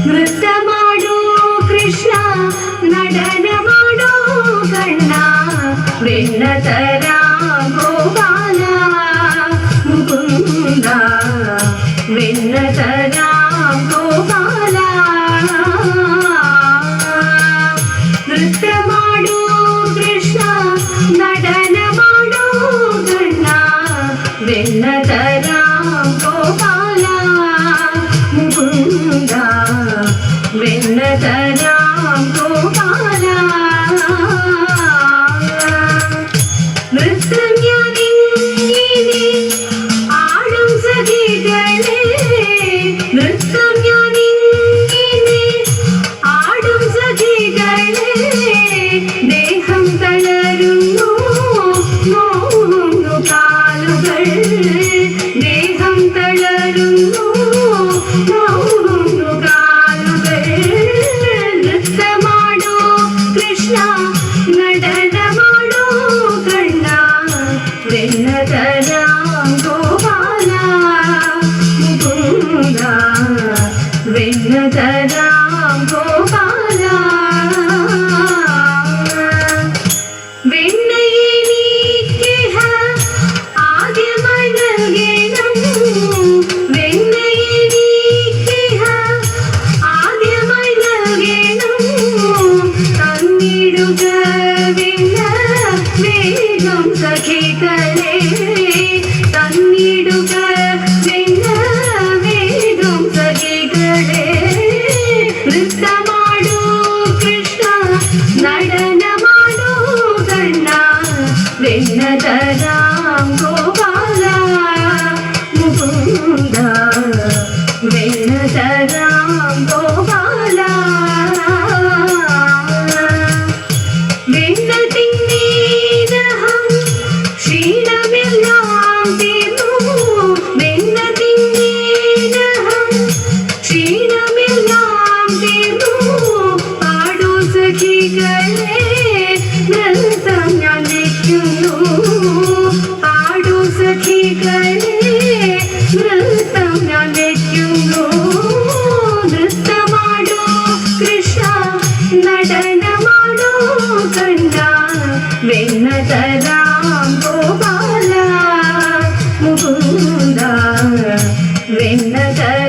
ನೃತ್ಯ ಮಾಡು ಕೃಷ್ಣ ನಟನ ಮಾಡೋ ಕಣ್ಣ ಬೆನ್ನತರ ಗೋಪಾಲ ಮುಕುಂದ ಬೆನ್ನತರ ಗೋಪಾಲ ನೃತ್ಯ ಮಾಡು ಕೃಷ್ಣ ನಟನ ಮಾಡೋ ಕಣ್ಣ ಬೆನ್ನತರ ಗೋಪಾಲ ಮುಕುಂದ ಬೆನ್ನತರ ಗೋಪಾಲ നൃത്തജ്ഞാനിങ്ങനെ ആടും സഖികളെ നൃത്തജ്ഞാനിങ്ങനെ ആടും സഖികളെ ദേഹം തളരുന്നു നോവുന്നു കാലുകൾ ദേഹം തളരുന്നു നോവുന്നു കാലുകൾ നൃത്തമാടോ കൃഷ്ണ നടന വെണ്ണതരാം ഗോപാല മുകുന്ദ വെണ്ണതരാം ഗോപാല വെണ്ണയെനിക്ക് ആദ്യമായി നൽകണം വെണ്ണയെനിക്ക് ആദ്യമായി നൽകണം തന്നിടുക വെണ്ണ വേഗം സഖികളെ തന്നിടുക വെണ്ണ വേഗം സഖികളെ നൃത്ത മാടൂ കൃഷ്ണ നടന മാടൂ കണ്ണ വെണ്ണതരാം ഗോപാല മുകുന്ദ വെണ്ണതരാം ഗോപാല വെണ്ണ തിന്നീരഹം ക്ഷീണമെല്ലാം തീർന്നു വെണ്ണ തിന്നീരഹം ക്ഷീണമെല്ലാം തീർന്നു പാടൂ സഖികളെ നൃത്തം ഞാൻ വയ്ക്കുന്നു പാടൂ സഖികളെ നൃത്തം ഞാൻ വയ്ക്കുന്നു നൃത്തമാടൂ കൃഷ്ണ നടന മാടൂ കണ്ണ വെണ്ണതരാം ഗോപാല മുകുന്ദ വെണ്ണതരാം